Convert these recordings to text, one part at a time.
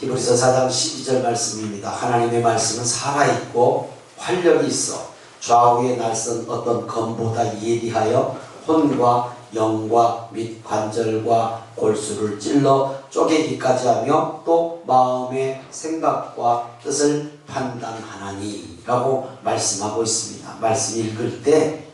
히브리서 4장 12절 말씀입니다. 하나님의 말씀은 살아있고 활력이 있어 좌우에 날선 어떤 검보다 예리하여 혼과 영과 및 관절과 골수를 찔러 쪼개기까지 하며 또 마음의 생각과 뜻을 판단하나니 라고 말씀하고 있습니다. 말씀 읽을 때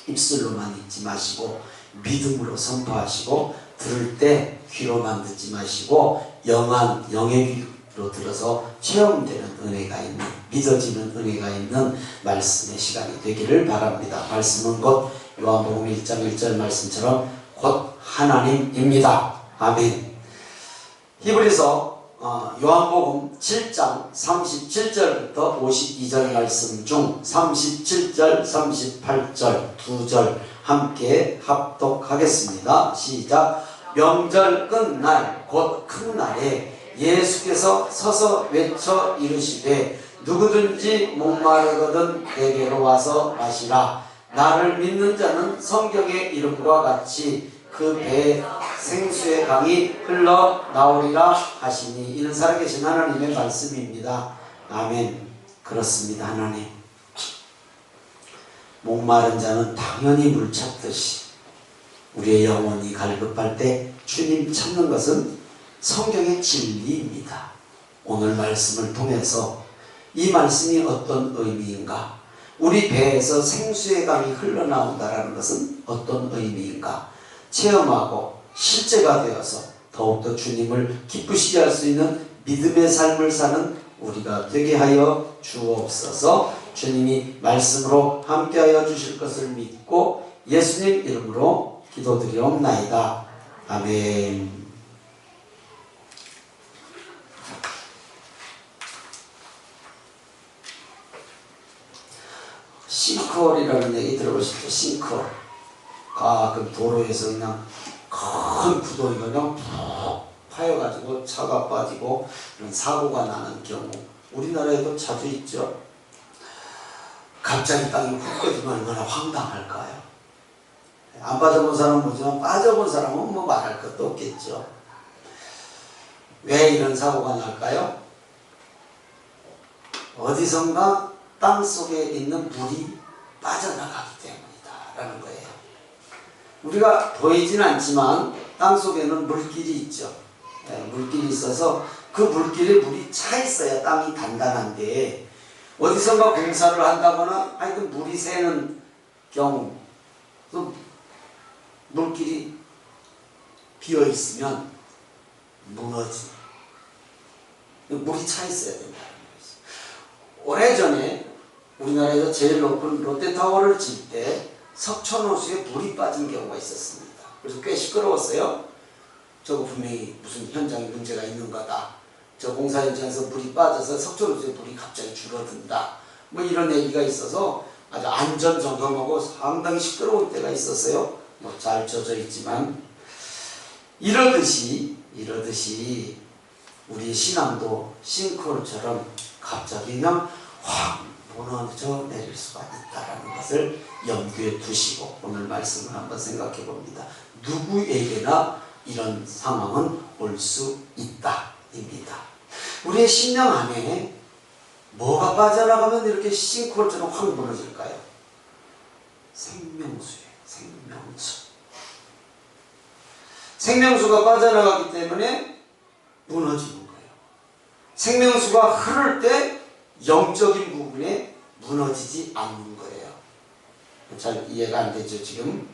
입술로만 읽지 마시고 믿음으로 선포하시고 들을 때 귀로만 듣지 마시고 영의 귀로 들어서 체험되는 은혜가 있는, 믿어지는 은혜가 있는 말씀의 시간이 되기를 바랍니다. 말씀은 곧 요한복음 1장 1절 말씀처럼 곧 하나님입니다. 아멘. 히브리서 요한복음 7장 37절부터 52절 말씀 중 37절 38절 두 절 함께 합독하겠습니다. 시작. 명절 끝날 곧 큰 날에 예수께서 서서 외쳐 이르시되 누구든지 목마르거든 내게로 와서 마시라. 나를 믿는 자는 성경의 이름과 같이 그 배에 생수의 강이 흘러나오리라 하시니. 이는 살아계신 하나님의 말씀입니다. 아멘. 그렇습니다. 하나님, 목마른 자는 당연히 물 찾듯이 우리의 영혼이 갈급할 때 주님 찾는 것은 성경의 진리입니다. 오늘 말씀을 통해서 이 말씀이 어떤 의미인가, 우리 배에서 생수의 강이 흘러나온다는 것은 어떤 의미인가 체험하고 실제가 되어서 더욱더 주님을 기쁘시게 할 수 있는 믿음의 삶을 사는 우리가 되게 하여 주옵소서. 주님이 말씀으로 함께하여 주실 것을 믿고 예수님 이름으로 기도드리옵나이다. 아멘. 싱크홀이라는 얘기 들어보셨죠? 싱크홀. 가끔 도로에서 그냥 큰 구덩이가 그냥 푹 파여가지고 차가 빠지고 이런 사고가 나는 경우 우리나라에도 자주 있죠. 갑자기 땅이 훅 꺼지면 얼마나 황당할까요? 안 빠져본 사람은 모르지만 빠져본 사람은 뭐 말할 것도 없겠죠. 왜 이런 사고가 날까요? 어디선가 땅속에 있는 물이 빠져나가기 때문이다 라는 거예요. 우리가 보이진 않지만 땅속에는 물길이 있죠. 물길이 있어서 그 물길에 물이 차 있어야 땅이 단단한데 어디선가 공사를 한다거나 하여튼 물이 새는 경우 또 물길이 비어 있으면 무너지. 물이 차 있어야 된다는 거죠. 오래전에 우리나라에서 제일 높은 롯데타워를 질 때 석촌호수에 물이 빠진 경우가 있었습니다. 그래서 꽤 시끄러웠어요. 저거 분명히 무슨 현장에 문제가 있는 거다. 저 공사 현장에서 물이 빠져서 석촌호수에 물이 갑자기 줄어든다. 뭐 이런 얘기가 있어서 아주 안전점검하고 상당히 시끄러울 때가 있었어요. 뭐 잘 젖어 있지만 이러듯이 우리의 신앙도 싱크홀처럼 갑자기 그냥 확 무너져 내릴 수가 있다는 것을 염두에 두시고 오늘 말씀을 한번 생각해 봅니다. 누구에게나 이런 상황은 올 수 있다 입니다. 우리의 심령 안에 뭐가 빠져나가면 이렇게 싱크홀처럼 확 무너질까요? 생명수예요. 생명수가 빠져나가기 때문에 무너지는 거예요. 생명수가 흐를 때 영적인 부분에 무너지지 않는 거예요. 잘 이해가 안 되죠 지금?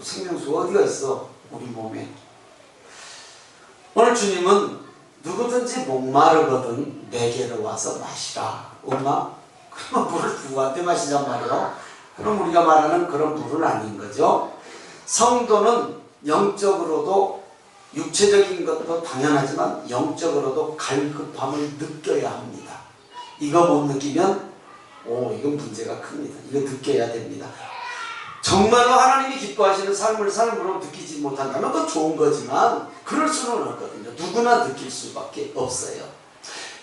생명수가 어디가 있어 우리 몸에. 오늘 주님은 누구든지 목마르거든 내게로 와서 마시라. 엄마? 그러면 물을 누구한테 마시란 말이에요? 그럼 우리가 말하는 그런 물은 아닌 거죠. 성도는 영적으로도 육체적인 것도 당연하지만 영적으로도 갈급함을 느껴야 합니다. 이거 못 느끼면 이건 문제가 큽니다. 이거 느껴야 됩니다. 정말로 하나님이 기뻐하시는 삶을 삶으로 느끼지 못한다면 그건 좋은 거지만 그럴 수는 없거든요. 누구나 느낄 수밖에 없어요.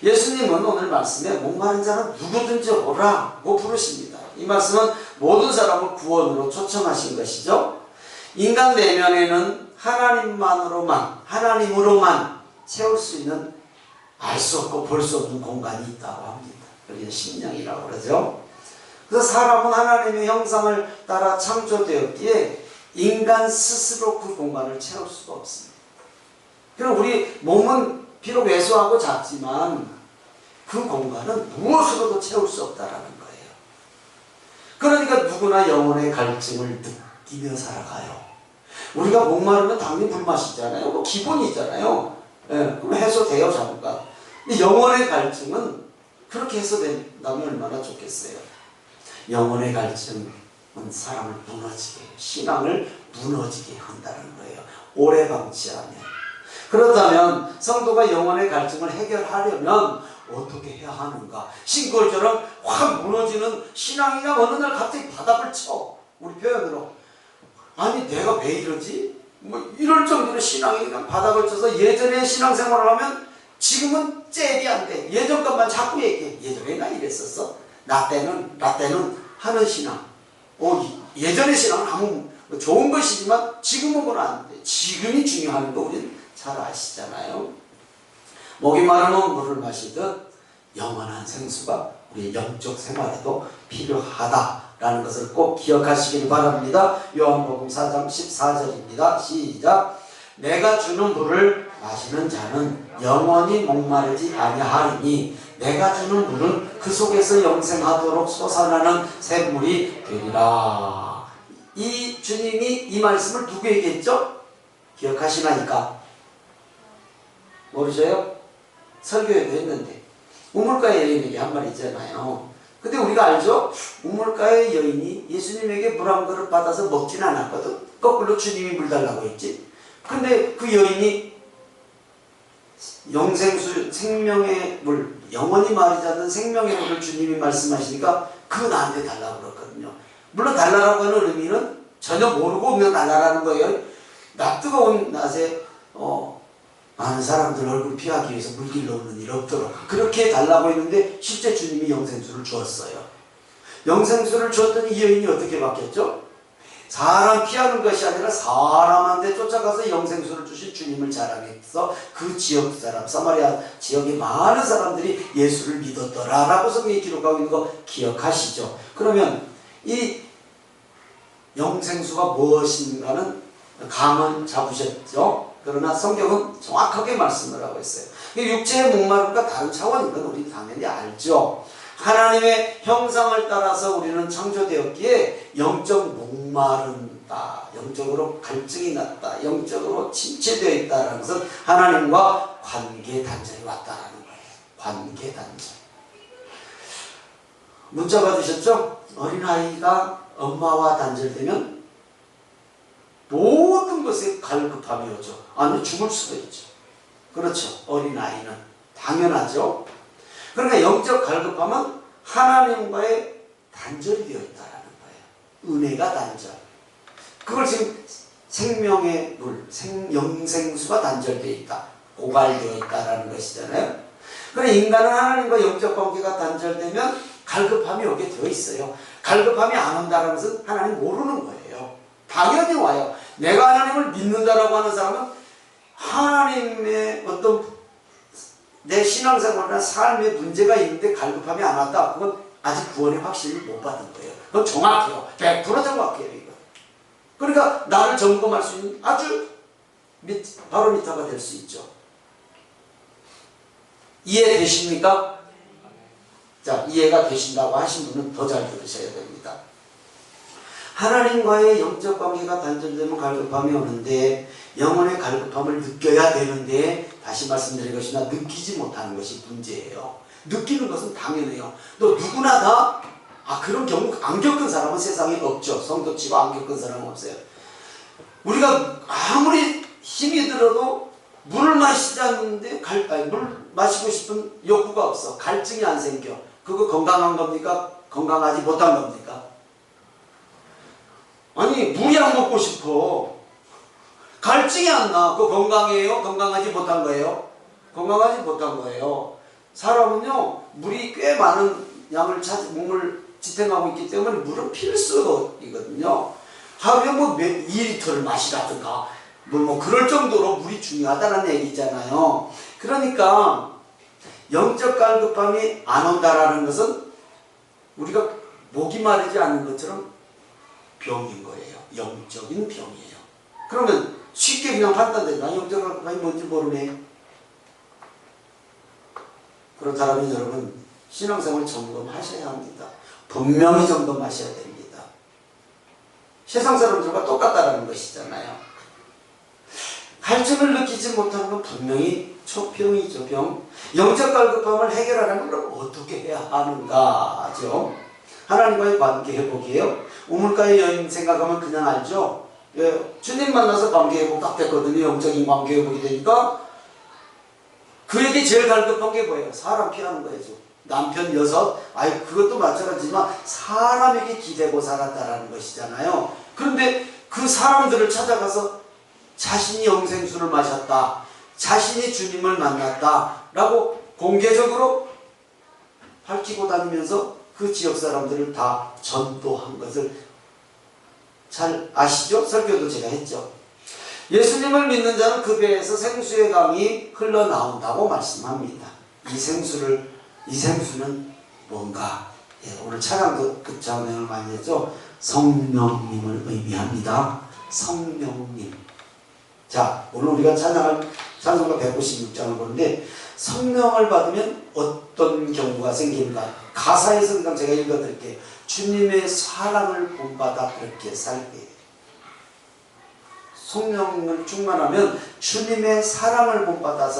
예수님은 오늘 말씀에 목마른 자는 누구든지 오라고 부르십니다. 이 말씀은 모든 사람을 구원으로 초청하신 것이죠. 인간 내면에는 하나님으로만 채울 수 있는 알 수 없고 볼 수 없는 공간이 있다고 합니다. 그게 심령이라고 그러죠. 그래서 사람은 하나님의 형상을 따라 창조되었기에 인간 스스로 그 공간을 채울 수가 없습니다. 그럼 우리 몸은 비록 왜소하고 작지만 그 공간은 무엇으로도 채울 수 없다라는 거예요. 그러니까 누구나 영혼의 갈증을 느끼며 살아가요. 우리가 목마르면 당연히 물 마시잖아요. 뭐 기본이잖아요. 예, 그럼 해소돼요, 잠깐. 근데 영혼의 갈증은 그렇게 해소된다면 얼마나 좋겠어요. 영혼의 갈증은 사람을 무너지게 해요. 신앙을 무너지게 한다는 거예요. 오래 방치하면. 그렇다면 성도가 영혼의 갈증을 해결하려면 어떻게 해야 하는가? 신골처럼 확 무너지는 신앙이 그냥 어느 날 갑자기 바닥을 쳐. 우리 표현으로. 아니 내가 왜 이러지? 뭐 이럴 정도로 신앙이 그냥 바닥을 쳐서 예전에 신앙생활을 하면 지금은 잽이 안 돼. 예전 것만 자꾸 얘기해. 예전에 나 이랬었어. 나 때는 하는 신앙. 예전의 신앙은 아무 좋은 것이지만 지금은 그건 안 돼. 지금이 중요한 거 우리는 잘 아시잖아요. 목이 마르면 물을 마시듯 영원한 생수가 우리 영적 생활에도 필요하다라는 것을 꼭 기억하시길 바랍니다. 요한복음 4장 14절입니다. 시작. 내가 주는 물을 마시는 자는 영원히 목마르지 아니하리니 내가 주는 물은 그 속에서 영생하도록 솟아나는 샘물이 되리라. 이 주님이 이 말씀을 누구에게 했죠? 기억하시나니까? 모르셔요? 설교에도 했는데 우물가의 여인에게 한 말 있잖아요. 근데 우리가 알죠? 우물가의 여인이 예수님에게 물 한 그릇 받아서 먹진 않았거든. 거꾸로 주님이 물 달라고 했지. 근데 그 여인이 영생수, 생명의 물, 영원히 마르지 않는 생명의 물을 주님이 말씀하시니까 그거 나한테 달라고 그랬거든요. 물론 달라고 하는 의미는 전혀 모르고 그냥 달라라는 거예요. 나 뜨거운 낮에 많은 사람들 얼굴 피하기 위해서 물길로 오는 일 없도록 그렇게 달라고 했는데 실제 주님이 영생수를 주었어요. 영생수를 주었더니 이 여인이 어떻게 바뀌었죠? 사람 피하는 것이 아니라 사람한테 쫓아가서 영생수를 주신 주님을 자랑해서 그 지역 사람, 사마리아 지역의 많은 사람들이 예수를 믿었더라라고 성경이 기록하고 있는 거 기억하시죠? 그러면 이 영생수가 무엇인가는 감은 잡으셨죠? 그러나 성경은 정확하게 말씀을 하고 있어요. 육체의 목마름과 다른 차원인 건 우리 당연히 알죠. 하나님의 형상을 따라서 우리는 창조되었기에 영적 목마른다, 영적으로 갈증이 났다, 영적으로 침체되어 있다는 것은 하나님과 관계 단절이 왔다는 거예요. 관계 단절. 문자 받으셨죠? 어린아이가 엄마와 단절되면 모든 것에 갈급함이 오죠. 아니 죽을 수도 있죠. 그렇죠. 어린아이는 당연하죠. 그러니까 영적 갈급함은 하나님과의 단절이 되어 있다는 거예요. 은혜가 단절. 그걸 지금 생명의 물, 영생수가 단절되어 있다. 고갈되어 있다는 것이잖아요. 그러나 인간은 하나님과 영적 관계가 단절되면 갈급함이 오게 되어 있어요. 갈급함이 안 온다는 것은 하나님 모르는 거예요. 당연히 와요. 내가 하나님을 믿는다라고 하는 사람은 하나님의 어떤 내 신앙생활이나 삶에 문제가 있는데 갈급함이 안 왔다. 그건 아직 구원의 확신을 못 받은 거예요. 그건 정확해요. 100% 정확해요. 이거. 그러니까 나를 점검할 수 있는 아주 바로미터가 될 수 있죠. 이해되십니까? 자, 이해가 되신다고 하신 분은 더 잘 들으셔야 됩니다. 하나님과의 영적 관계가 단절되면 갈급함이 오는데 영혼의 갈급함을 느껴야 되는데 다시 말씀드린 것이나 느끼지 못하는 것이 문제예요. 느끼는 것은 당연해요. 또 누구나 다 그런 경우 안 겪은 사람은 세상에 없죠. 성도 치고 안 겪은 사람은 없어요. 우리가 아무리 힘이 들어도 물을 마시지 않는데 물 마시고 싶은 욕구가 없어. 갈증이 안 생겨. 그거 건강한 겁니까? 건강하지 못한 겁니까? 아니 물이 안 먹고 싶어. 갈증이 안 나. 그거 건강해요? 건강하지 못한 거예요? 건강하지 못한 거예요. 사람은요 물이 꽤 많은 양을 몸을 지탱하고 있기 때문에 물은 필수이거든요. 하루에 뭐 2리터를 마시라든가 뭐 그럴 정도로 물이 중요하다는 얘기잖아요. 그러니까 영적 갈급함이 안 온다라는 것은 우리가 목이 마르지 않는 것처럼 병인 거예요. 영적인 병이에요. 그러면 쉽게 그냥 판단된다. 영적 갈급함이 뭔지 모르네. 그렇다면 여러분 신앙생활 점검하셔야 합니다. 분명히 점검하셔야 됩니다. 세상 사람들과 똑같다라는 것이잖아요. 갈증을 느끼지 못하는 건 분명히 병이죠. 병. 영적 갈급함을 해결하려면 그럼 어떻게 해야 하는가죠? 하나님과의 관계 회복이에요. 우물가의 여인 생각하면 그냥 알죠? 예, 주님 만나서 관계 회복 딱 됐거든요. 영적인 관계 회복이 되니까 그에게 제일 갈급한 게 뭐예요? 사람 피하는 거죠. 남편, 여섯, 그것도 마찬가지지만 사람에게 기대고 살았다라는 것이잖아요. 그런데 그 사람들을 찾아가서 자신이 영생수를 마셨다, 자신이 주님을 만났다 라고 공개적으로 밝히고 다니면서 그 지역 사람들을 다 전도한 것을 잘 아시죠? 설교도 제가 했죠. 예수님을 믿는 자는 그 배에서 생수의 강이 흘러나온다고 말씀합니다. 이 생수는 뭔가? 예, 오늘 찬양도 그 장면을 많이 했죠. 성령님을 의미합니다. 성령님. 자, 오늘 우리가 찬양할 찬송가 156장을 보는데 성령을 받으면 어떤 경우가 생깁니까? 가사에서 그냥 제가 읽어드릴게요. 주님의 사랑을 본받아 그렇게 살게. 성령을 충만하면 주님의 사랑을 본받아서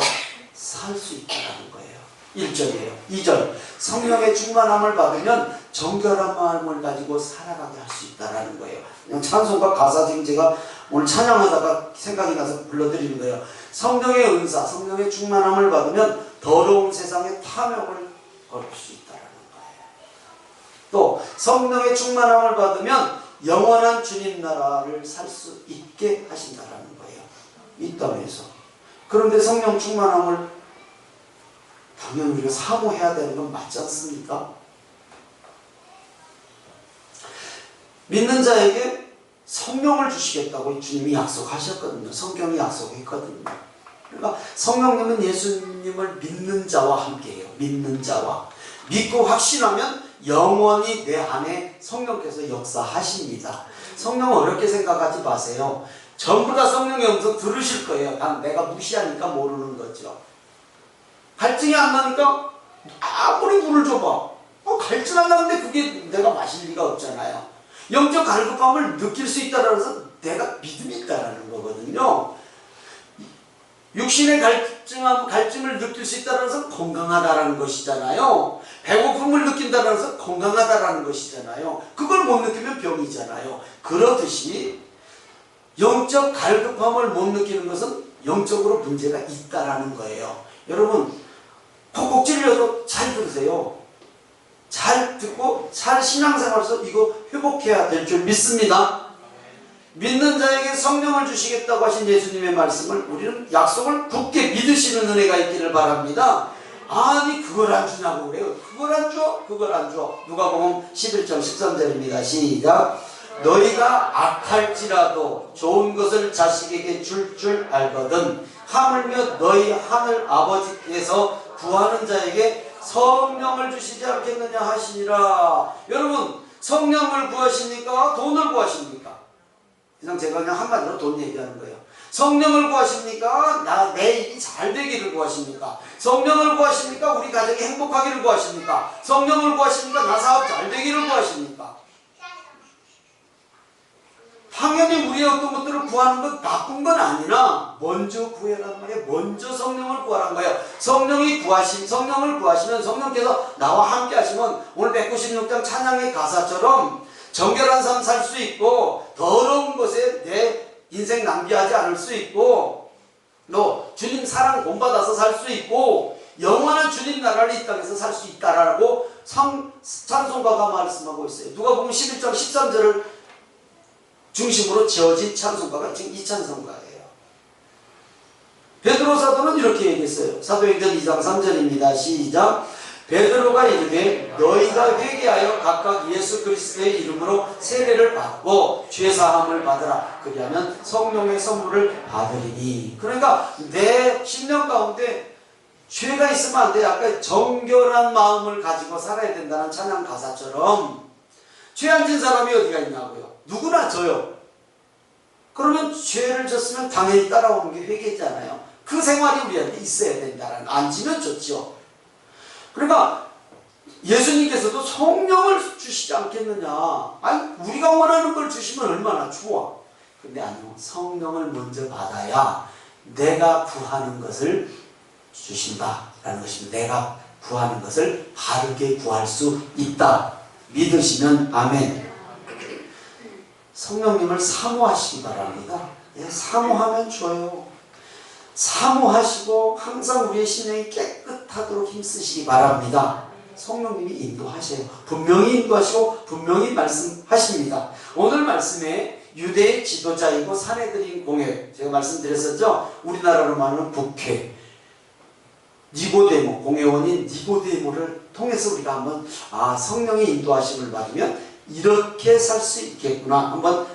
살 수 있다는 거예요. 1절이에요. 2절. 성령의 충만함을 받으면 정결한 마음을 가지고 살아가게 할 수 있다는 거예요. 그냥 찬송가 가사 지금 제가 오늘 찬양하다가 생각이 나서 불러드리는 거예요. 성령의 은사, 성령의 충만함을 받으면 더러운 세상에 탐욕을 걸 수 있다는 거예요. 또 성령의 충만함을 받으면 영원한 주님 나라를 살 수 있게 하신다는 거예요. 이 땅에서. 그런데 성령 충만함을 당연히 우리가 사모해야 되는 건 맞지 않습니까? 믿는 자에게 성령을 주시겠다고 주님이 약속하셨거든요. 성경이 약속했거든요. 그러니까 성령님은 예수님을 믿는 자와 함께해요. 믿는 자와. 믿고 확신하면 영원히 내 안에 성령께서 역사하십니다. 성령 어렵게 생각하지 마세요. 전부 다 성령의 음성 들으실 거예요. 난 내가 무시하니까 모르는 거죠. 갈증이 안 나니까 아무리 물을 줘봐. 갈증 안 나는데 그게 내가 마실 리가 없잖아요. 영적 갈급함을 느낄 수 있다는 것은 내가 믿음이 있다는 거거든요. 육신의 갈증을 느낄 수 있다는 것은 건강하다는 것이잖아요. 배고픔을 느낀다는 것은 건강하다는 것이잖아요. 그걸 못 느끼면 병이잖아요. 그렇듯이 영적 갈급함을 못 느끼는 것은 영적으로 문제가 있다는 거예요. 여러분 콕콕 찔려도 잘 들으세요. 잘 듣고 잘 신앙생활에서 이거 회복해야 될 줄 믿습니다. 믿는 자에게 성령을 주시겠다고 하신 예수님의 말씀을 우리는 약속을 굳게 믿으시는 은혜가 있기를 바랍니다. 아니 그걸 안 주냐고 그래요. 그걸 안 줘? 그걸 안 줘. 누가복음 11장 13절입니다. 시작. 너희가 악할지라도 좋은 것을 자식에게 줄 알거든 하물며 너희 하늘 아버지께서 구하는 자에게 성령을 주시지 않겠느냐 하시니라. 여러분 성령을 구하십니까? 돈을 구하십니까? 그냥 제가 그냥 한마디로 돈 얘기하는 거예요. 성령을 구하십니까? 내 일이 잘 되기를 구하십니까? 성령을 구하십니까? 우리 가정이 행복하기를 구하십니까? 성령을 구하십니까? 나 사업 잘 되기를 구하십니까? 당연히 우리의 어떤 것들을 구하는 건 나쁜 건 아니나 먼저 구해란 말이에요. 먼저 성령을 구하란 거예요. 성령을 구하시면 성령께서 나와 함께 하시면 오늘 196장 찬양의 가사처럼 정결한 삶 살 수 있고 더러운 것에 내 인생 낭비하지 않을 수 있고 또 주님 사랑 본받아서 살 수 있고 영원한 주님 나라를 이 땅에서 살 수 있다라고 찬송가가 말씀하고 있어요. 누가복음 11장 13절을 중심으로 지어진 찬송가가 지금 이 찬송가예요. 베드로 사도는 이렇게 얘기했어요. 사도행전 2장 3절입니다. 시작. 베드로가 이르되 너희가 회개하여 각각 예수 그리스도의 이름으로 세례를 받고 죄사함을 받으라. 그리하면 성령의 선물을 받으리니. 그러니까 내 심령 가운데 죄가 있으면 안 돼. 아까 정결한 마음을 가지고 살아야 된다는 찬양 가사처럼 죄 안 진 사람이 어디가 있냐고요. 누구나 져요. 그러면 죄를 졌으면 당연히 따라오는 게 회개잖아요. 그 생활이 우리한테 있어야 된다는, 안 지면 좋죠. 그러니까 예수님께서도 성령을 주시지 않겠느냐. 아니, 우리가 원하는 걸 주시면 얼마나 좋아. 근데 아니요, 성령을 먼저 받아야 내가 구하는 것을 주신다라는 것입니다. 내가 구하는 것을 바르게 구할 수 있다. 믿으시면 아멘. 성령님을 사모하시기 바랍니다. 예, 사모하면 좋아요. 사모하시고 항상 우리의 심령이 깨끗하도록 힘쓰시기 바랍니다. 성령님이 인도하셔요. 분명히 인도하시고 분명히 말씀하십니다. 오늘 말씀에 유대의 지도자이고 사내들인 공회, 제가 말씀드렸었죠. 우리나라로 말하는 국회, 니고데모, 공회원인 니고데모를 통해서 우리가 한번 성령의 인도하심을 받으면 이렇게 살 수 있겠구나. 한번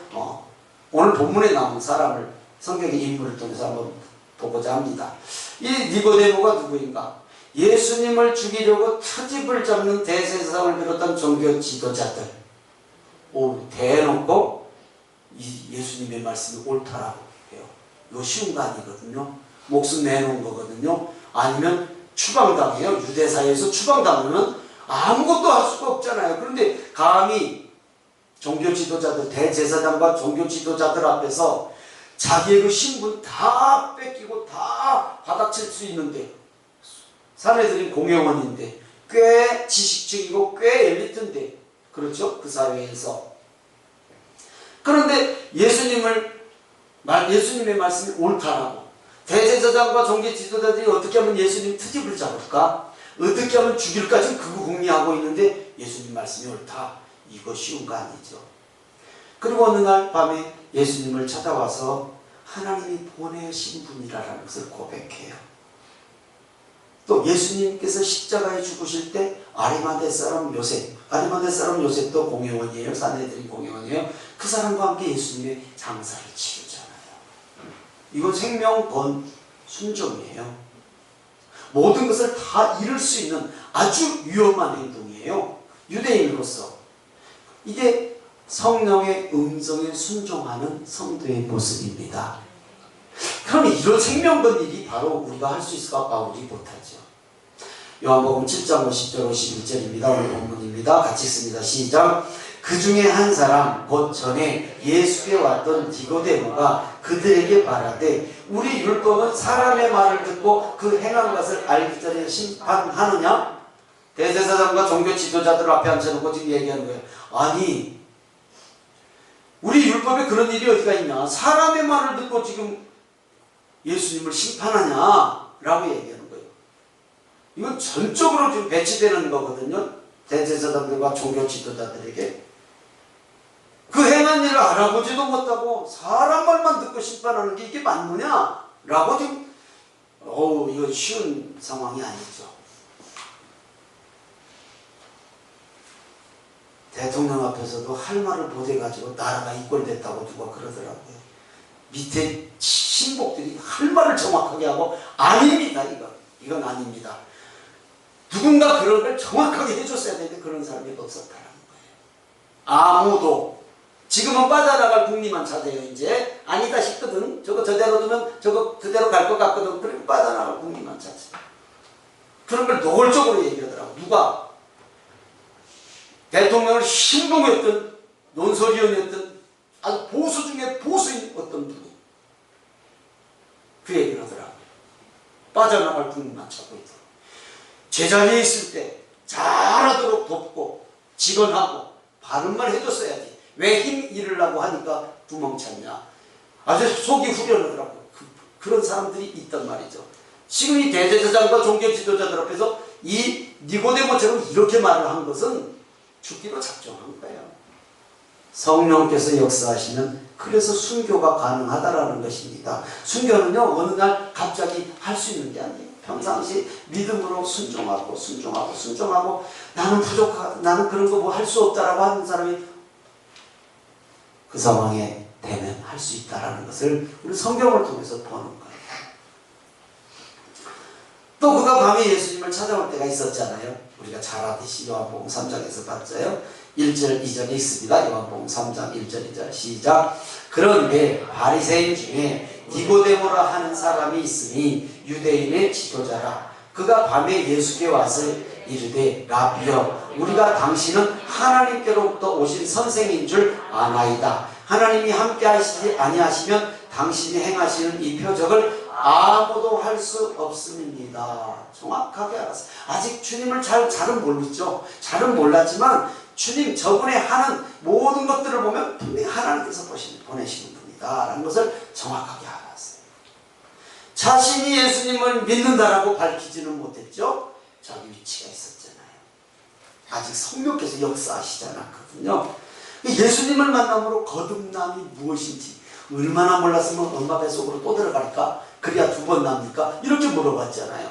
오늘 본문에 나온 사람을, 성경의 인물을 통해서 한번 보고자 합니다. 이 니고데모가 누구인가? 예수님을 죽이려고 트집을 잡는 대제사장을 비롯한 종교 지도자들, 대놓고 예수님의 말씀이 옳다라고 해요. 이거 쉬운 거 아니거든요. 목숨 내놓은 거거든요. 아니면 추방당해요. 유대사회에서 추방당하면 아무것도 할 수가 없잖아요. 그런데 감히 종교 지도자들, 대제사장과 종교 지도자들 앞에서 자기의 그 신분 다 뺏기고 다 바닥칠 수 있는데, 사내들인 공회원인데, 꽤 지식적이고 꽤 엘리트인데, 그렇죠? 그 사회에서. 그런데 예수님의 말씀이 옳다라고, 대제사장과 종교 지도자들이 어떻게 하면 예수님 트집을 잡을까? 어떻게 하면 죽일까? 지금 그거 궁리하고 있는데 예수님 말씀이 옳다. 이거 쉬운 거 아니죠. 그리고 어느 날 밤에 예수님을 찾아와서 하나님이 보내신 분이라는 것을 고백해요. 또 예수님께서 십자가에 죽으실 때 아리마대 사람 요셉도 공회원이에요. 사내들인 공회원이에요. 그 사람과 함께 예수님의 장사를 치르잖아요. 이건 생명권 순종이에요. 모든 것을 다 잃을 수 있는 아주 위험한 행동이에요. 유대인으로서. 이게 성령의 음성에 순종하는 성도의 모습입니다. 그럼 이런 생명권 일이 바로 우리가 할 수 있을까? 우리 못하죠. 요한복음 7장 50절 51절입니다. 오늘 본문입니다. 같이 읽습니다. 시작. 그 중에 한 사람 곧 전에 예수께 왔던 니고데모가 그들에게 말하되 우리 율법은 사람의 말을 듣고 그 행한 것을 알기 전에 심판하느냐? 대제사장과 종교 지도자들 앞에 앉혀놓고 지금 얘기하는 거예요. 아니, 우리 율법에 그런 일이 어디가 있냐? 사람의 말을 듣고 지금 예수님을 심판하냐? 라고 얘기하는 거예요. 이건 전적으로 지금 배치되는 거거든요. 대제사장들과 종교 지도자들에게. 그 행한 일을 알아보지도 못하고 사람 말만 듣고 심판하는 게 이게 맞느냐? 라고 지금 이거 쉬운 상황이 아니죠. 대통령 앞에서도 할 말을 못해가지고 나라가 이꼴됐다고 누가 그러더라고요. 밑에 신복들이 할 말을 정확하게 하고 아닙니다. 이건 아닙니다. 누군가 그런 걸 정확하게 해줬어야 되는데 그런 사람이 없었다는 거예요. 아무도. 지금은 빠져나갈 국리만 찾아요. 이제 아니다 싶거든. 저대로 두면 저거 그대로 갈 것 같거든. 그러면 빠져나갈 국리만 찾아요. 그런 걸 노골적으로 얘기하더라고. 누가? 대통령을 신봉했던 논설위원이었던 아주 보수 중에 보수인 어떤 분이 그 얘기를 하더라고요. 빠져나갈 국리만 찾고 있더라고요. 제자리에 있을 때 잘하도록 돕고 직언하고 바른 말 해줬어야지. 왜 힘 잃으려고 하니까 구멍 찾냐. 아주 속이 후련하더라고요. 그런 사람들이 있단 말이죠. 지금 이 대제사장과 종교 지도자들 앞에서 이 니고데모처럼 이렇게 말을 한 것은 죽기로 작정한 거예요. 성령께서 역사하시면 그래서 순교가 가능하다라는 것입니다. 순교는요 어느 날 갑자기 할 수 있는 게 아니에요. 평상시 믿음으로 순종하고 나는 부족하다, 나는 그런 거 뭐 할 수 없다라고 하는 사람이 그 상황에 되면 할 수 있다라는 것을 우리 성경을 통해서 보는 거예요. 또 그가 밤에 예수님을 찾아올 때가 있었잖아요. 우리가 잘 아듯이 요한복음 3장에서 봤어요. 1절 2절에 있습니다. 요한복음 3장 1절 2절 시작. 그런데 바리새인 중에 니고데모라 하는 사람이 있으니 유대인의 지도자라. 그가 밤에 예수께 와서 이르되 라비여 우리가 당신은 하나님께로부터 오신 선생인 줄 아나이다. 하나님이 함께 하시지 아니하시면 당신이 행하시는 이 표적을 아무도 할 수 없음입니다. 정확하게 알았어요. 아직 주님을 잘은 모르죠. 잘은 몰랐지만 주님 저분의 하는 모든 것들을 보면 분명히 하나님께서 보내시는 분이다 라는 것을 정확하게 알았어요. 자신이 예수님을 믿는다라고 밝히지는 못했죠. 자기 위치가 있었잖아요. 아직 성령께서 역사하시지 않았거든요. 예수님을 만남으로 거듭남이 무엇인지 얼마나 몰랐으면 엄마 뱃속으로 또 들어갈까? 그래야 두 번 납니까? 이렇게 물어봤잖아요.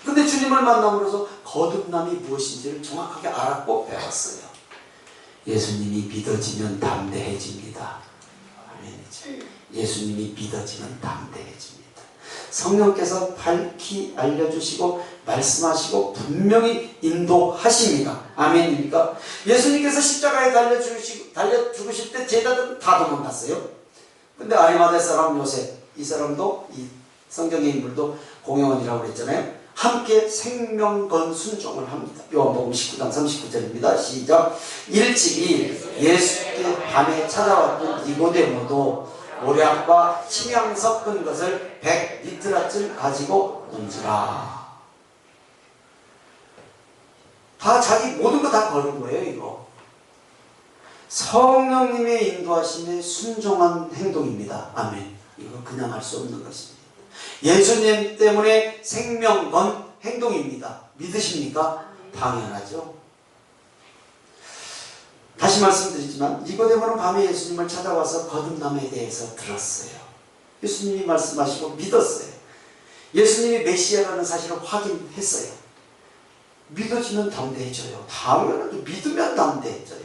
근데 주님을 만남으로써 거듭남이 무엇인지를 정확하게 알았고 배웠어요. 예수님이 믿어지면 담대해집니다. 아멘이죠. 예수님이 믿어지면 담대해집니다. 성령께서 밝히 알려주시고 말씀하시고 분명히 인도하십니다. 아멘입니까? 예수님께서 십자가에 달려 죽으실 때 제자들은 다 도망갔어요. 근데 아리마대 사람 요셉, 이 사람도 이 성경의 인물도 공용원이라고 그랬잖아요. 함께 생명건 순종을 합니다. 요한복음 19장 39절입니다. 시작. 일찍이 예수께 밤에 찾아왔던 니고데모도 모략과 침향 섞은 것을 100리터쯤 가지고 온지라. 다 자기 모든 거 다 걸은 거예요. 이거 성령님의 인도하심에 순종한 행동입니다. 아멘. 이거 그냥 할 수 없는 것입니다. 예수님 때문에 생명 건 행동입니다. 믿으십니까? 당연하죠. 다시 말씀드리지만 니고데모는 밤에 예수님을 찾아와서 거듭남에 대해서 들었어요. 예수님이 말씀하시고 믿었어요. 예수님이 메시아라는 사실을 확인했어요. 믿어지면 담대해져요. 당연하죠. 믿으면 담대해져요.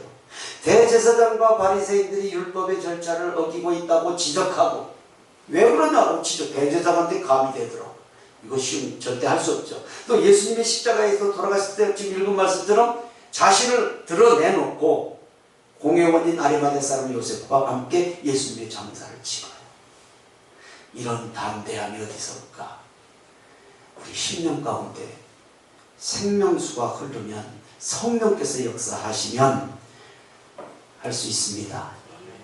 대제사장과 바리새인들이 율법의 절차를 어기고 있다고 지적하고, 왜 그러냐고 대제사장한테 감히 대들어. 이거 절대 할 수 없죠. 또 예수님의 십자가에서 돌아가실 때 지금 읽은 말씀처럼 자신을 드러내놓고 공회원인 아리마대 사람 요셉과 함께 예수님의 장사를 치러요. 이런 담대함이 어디서 올까? 우리 10년 가운데 생명수가 흐르면, 성령께서 역사하시면 할 수 있습니다.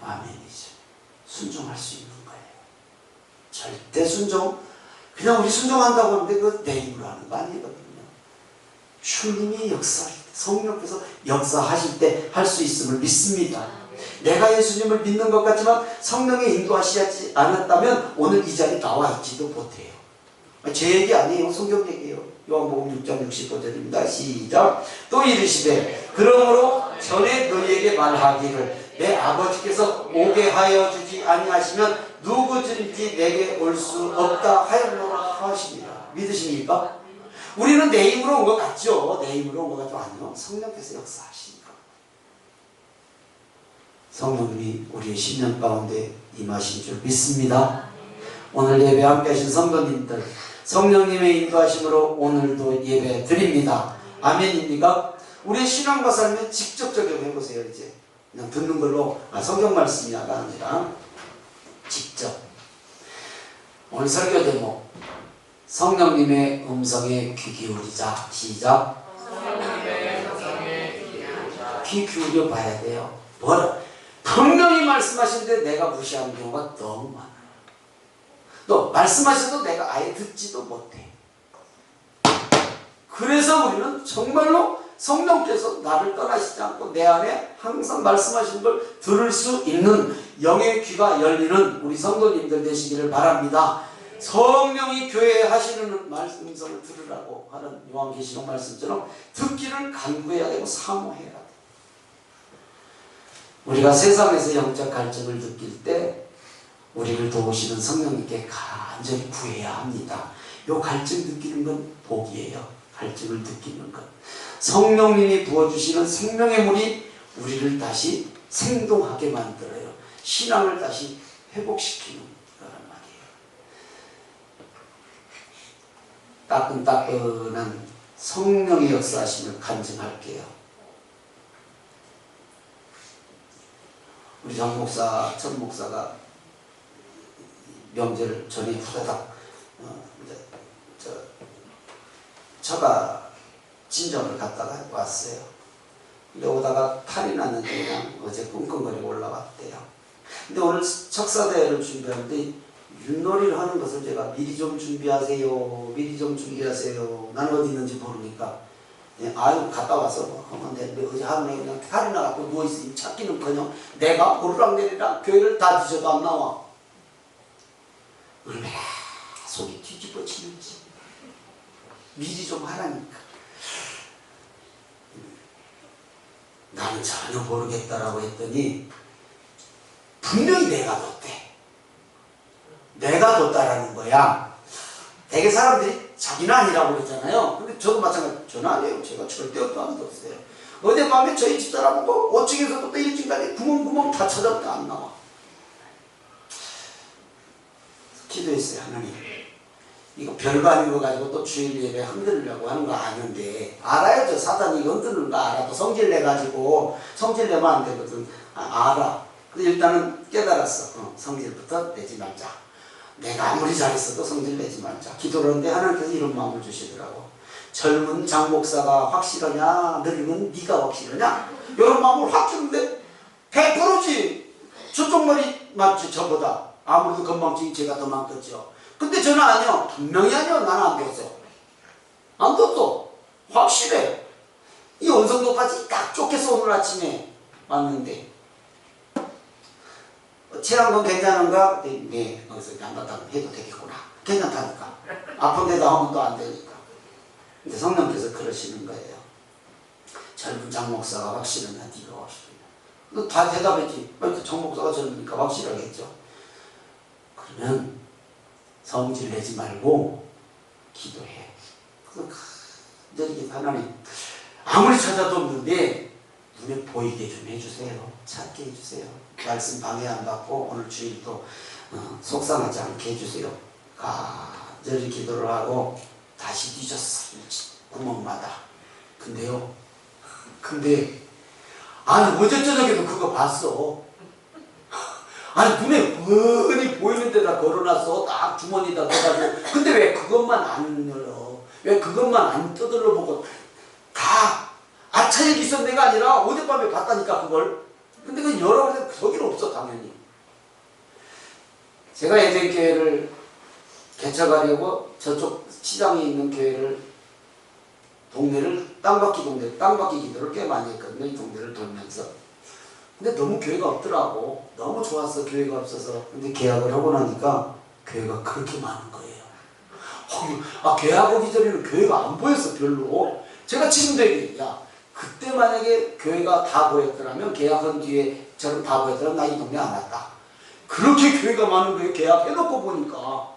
아멘이죠. 순종할 수 있는 거예요. 절대 순종, 그냥 우리 순종한다고 하는데 그거 내 힘으로 하는 거 아니거든요. 주님이 역사할 때, 성령께서 역사하실 때 할 수 있음을 믿습니다. 내가 예수님을 믿는 것 같지만 성령의 인도하시지 않았다면 오늘 이 자리에 나와 있지도 못해요. 제 얘기 아니에요. 성경 얘기예요. 요한복음 6장 65절입니다. 시작. 또 이르시되 그러므로 전에 너희에게 말하기를 내 아버지께서 오게 하여 주지 아니하시면 누구든지 내게 올 수 없다 하였노라 하십니다. 믿으십니까? 우리는 내 힘으로 온 것 같죠? 내 힘으로 온 것 같죠? 아니요. 성령께서 역사하시니까. 성령님이 우리의 10년 가운데 임하신 줄 믿습니다. 오늘 예배 함께 하신 성도님들, 성령님의 인도하심으로 오늘도 예배 드립니다. 아멘입니까? 우리의 신앙과 삶에 직접 적용해 보세요. 이제 그냥 듣는 걸로, 성경 말씀이 아니라 직접. 오늘 설교 제목, 성령님의 음성에 귀 기울이자. 시작. 성령님의 음성에 귀 기울이자. 귀 기울여 봐야 돼요. 뭐라? 분명히 말씀하시는데 내가 무시하는 경우가 너무 많아요. 또 말씀하셔도 내가 아예 듣지도 못해. 그래서 우리는 정말로 성령께서 나를 떠나시지 않고 내 안에 항상 말씀하시는 걸 들을 수 있는 영의 귀가 열리는 우리 성도님들 되시기를 바랍니다. 성령이 교회에 하시는 말씀성을 들으라고 하는 요한계시록 말씀처럼 듣기를 간구해야 되고 사모해야 돼요. 우리가 세상에서 영적 갈증을 느낄 때 우리를 도우시는 성령님께 간절히 구해야 합니다. 이 갈증 느끼는 건 복이에요. 갈증을 느끼는 것. 성령님이 부어주시는 생명의 물이 우리를 다시 생동하게 만들어요. 신앙을 다시 회복시키는 거란 말이에요. 따끈따끈한 성령의 역사하심을 간증할게요. 우리 전 목사가 명절 전에 후다닥 처가 친정을 갔다가 왔어요. 근데 오다가 탈이 났는데 그냥 어제 끙끙거리고 올라왔대요. 근데 오늘 척사대회를 준비하는데 윷놀이를 하는 것을 제가 미리 좀 준비하세요. 미리 좀 준비하세요. 나는 어디 있는지 모르니까 아유 갔다 와서 뭐 하면 어제 하루에 그냥 탈이 나갖고 누워있으니 찾기는커녕 내가 오르락내리락 교회를 다 뒤져도 안 나와. 얼마나 속이 뒤집어지는지 미리 좀 하라니까. 나는 전혀 모르겠다라고 했더니 분명히 내가 뒀대. 내가 뒀다라는 거야. 대개 사람들이 자기는 아니라고 그랬잖아요. 근데 저도 마찬가지. 저는 아니에요. 제가 절대 안 뒀어요. 어젯밤에 저희 집사람하고 5층에서부터 1층까지 구멍구멍 다 찾아도 안 나와. 기도했어요. 하나님, 이거 별거 아닌 거 가지고 또 주일 예배 흔들려고 하는 거 아는데, 알아요. 저 사단이 이거 흔드는 거 알아도 성질 내가지고 성질 내면 안 되거든. 알아. 근데 일단은 깨달았어. 성질부터 내지 말자. 내가 아무리 잘했어도 성질 내지 말자. 기도를 하는데 하나님께서 이런 마음을 주시더라고. 젊은 장 목사가 확실하냐, 늙은 네가 확실하냐, 이런 마음을 확 주는데 100%지. 저쪽 머리 맞지 저보다. 아무래도 건망증이 제가 더 많겠죠. 근데 저는 아니요. 분명히 아니요. 나는 안 뒀어. 안 뒀어. 확실해. 이 원성도까지 딱 쫓겨서 오늘 아침에 왔는데, 체한 건 괜찮은가? 네. 거기서 양반당 해도 되겠구나. 괜찮다니까. 아픈 데다 하면 또 안 되니까. 근데 성령께서 그러시는 거예요. 젊은 장 목사가 확실하냐, 네가 확실하냐. 다 대답했지. 장 목사가 젊으니까 확실하겠죠. 그러면 성질 내지 말고 기도해. 그래서 이렇게 하나님 아무리 찾아도 없는데 눈에 보이게 좀 해주세요. 찾게 해주세요. 말씀 방해 안 받고 오늘 주일도 속상하지 않게 해주세요. 간절히 기도를 하고 다시 뒤졌어. 구멍마다. 근데 아니 어제 저녁에도 그거 봤어. 아니 눈에 뻔히 보이는 데다 걸어놨어. 딱 주머니에다 넣어가지고. 근데 왜 그것만 안 열어? 왜 그것만 안 떠들러 보고 다 아차에 있었던 데가 아니라 어젯밤에 봤다니까 그걸. 근데 그건 열어보면 거기는 없어 당연히. 제가 예배교회를 개척하려고 저쪽 시장에 있는 교회를 동네를 땅바퀴 기도를 꽤 많이 했거든요. 이 동네를 돌면서. 근데 너무 교회가 없더라고. 너무 좋았어. 교회가 없어서. 근데 계약을 하고 나니까 교회가 그렇게 많은 거예요. 계약하기 전에는 교회가 안 보였어 별로. 제가 지금도 얘기해. 야 그때 만약에 교회가 다 보였더라면, 계약한 뒤에 저는 다 보였더라면 나 이 동네 안 왔다. 그렇게 교회가 많은 거예요. 계약해놓고 보니까.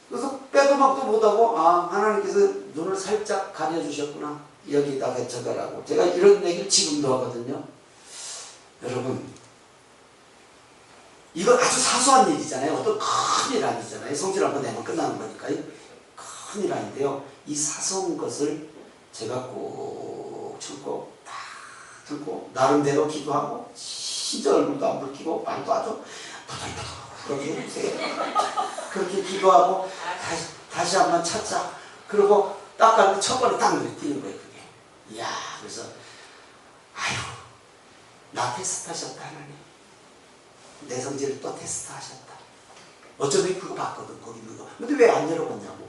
그래서 빼도 박도 못하고 하나님께서 눈을 살짝 가려주셨구나. 여기다 개척하라고. 제가 이런 얘기를 지금도 하거든요. 여러분, 이거 아주 사소한 일이잖아요. 어떤 큰 일 아니잖아요. 성질 한번 내면 끝나는 거니까. 큰 일 아닌데요. 이 사소한 것을 제가 꼭 참고 다 듣고 나름대로 기도하고 진짜 얼굴도 안 붉히고 말도 아주 그렇게 해주세요. 그렇게 기도하고 다시 한번 찾자. 그리고 딱 갔는데 첫 번에 딱 눈에 띄는 거예요. 그게. 이야, 그래서 아유, 나 테스트하셨다 하나님. 내 성질을 또 테스트하셨다. 어쩌면 그거 봤거든, 거기 있는 거. 근데 왜 안 열어봤냐고.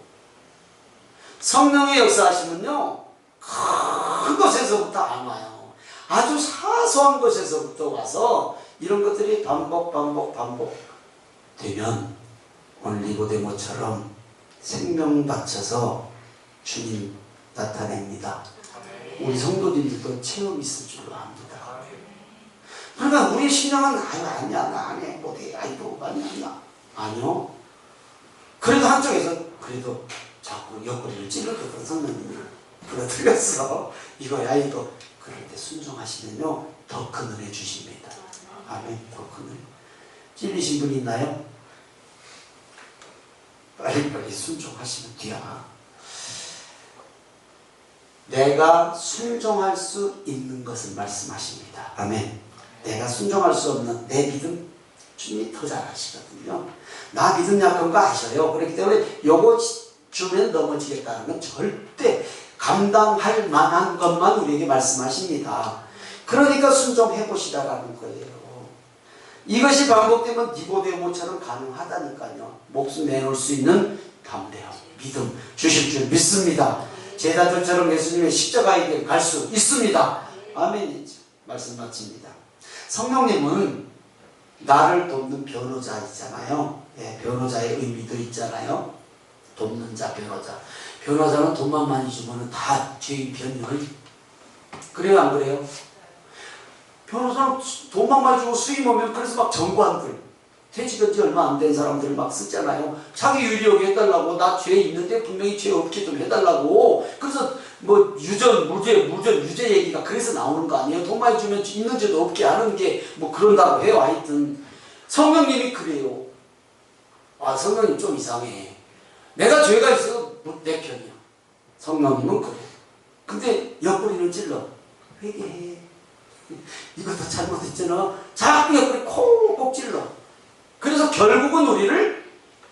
성령의 역사하시면요, 큰 것에서부터 안 와요. 아주 사소한 것에서부터 와서 이런 것들이 반복 되면 오늘 니고데모처럼 생명 바쳐서 주님 나타냅니다. 우리 성도들도 체험 있을 줄로 압니다. 그러니까 우리 신앙은 아니야 나 안 해 못해 아이고 아니야 아니요. 그래도 한쪽에서 그래도 자꾸 옆구리를 찔러줬던 성령님이 그거 틀렸어 이거야 이거. 그럴 때 순종하시면요 더 큰 은혜 주십니다. 아멘. 더 큰 은혜. 찔리신 분 있나요? 빨리 순종하시면 돼야. 내가 순종할 수 있는 것을 말씀하십니다. 아멘. 내가 순종할 수 없는 내 믿음 주님이 더 잘 아시거든요. 나 믿음 약한 거 아셔요. 그렇기 때문에 요거 주면 넘어지겠다는 건 절대 감당할 만한 것만 우리에게 말씀하십니다. 그러니까 순종해 보시라라는 거예요. 이것이 반복되면 니고데모처럼 가능하다니까요. 목숨 내놓을 수 있는 담대함, 믿음 주실 줄 믿습니다. 제자들처럼 예수님의 십자가의 길 갈 수 있습니다. 아멘이죠. 말씀 마칩니다. 성령님은 나를 돕는 변호자이잖아요. 예, 변호자의 의미도 있잖아요. 돕는 자, 변호자. 변호자는 돈만 많이 주면 다 죄인 변명을. 그래요, 안 그래요? 변호사는 돈만 많이 주고 수임 오면 그래서 막 정관들, 퇴직한 지 얼마 안 된 사람들 막 쓰잖아요. 자기 유리하게 해달라고. 나 죄 있는데 분명히 죄 없게 좀 해달라고. 그래서 뭐 유전, 유죄 얘기가 그래서 나오는 거 아니에요? 돈 많이 주면 있는 죄도 없게 하는 게 뭐 그런다고 해요. 하여튼 성령님이 그래요. 아, 성령님 좀 이상해. 내가 죄가 있어 내 편이야. 성령님은 그래. 근데 옆구리를 찔러. 회개해. 이것도 잘못했잖아. 자꾸 옆구리 콕콕 찔러. 그래서 결국은 우리를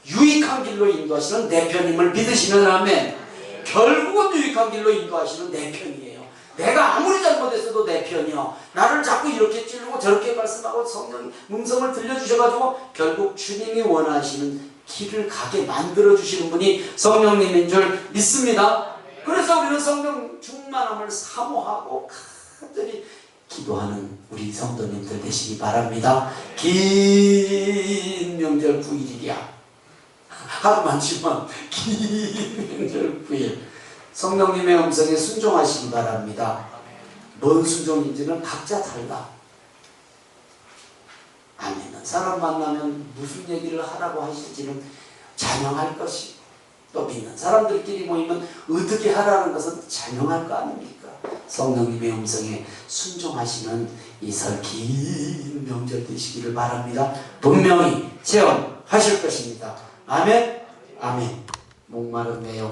유익한 길로 인도하시는 내 편임을 믿으시면 아멘. 결국은 유익한 길로 인도하시는 내 편이에요. 내가 아무리 잘못했어도 내 편이요. 나를 자꾸 이렇게 찌르고 저렇게 말씀하고 성령 음성을 들려주셔가지고 결국 주님이 원하시는 길을 가게 만들어주시는 분이 성령님인 줄 믿습니다. 그래서 우리는 성령 충만함을 사모하고 간절히 기도하는 우리 성도님들 되시기 바랍니다. 긴 명절 9일이랴. 하루만 지만 긴 명절 9일. 성령님의 음성에 순종하시기 바랍니다. 뭔 순종인지는 각자 달라. 안 믿는 사람 만나면 무슨 얘기를 하라고 하실지는 자명할 것이고, 또 믿는 사람들끼리 모이면 어떻게 하라는 것은 자명할 거 아닙니까? 성령님의 음성에 순종하시는 이 설 긴 명절 되시기를 바랍니다. 분명히 체험하실 것입니다. 아멘. 아멘. 목마른 내 영혼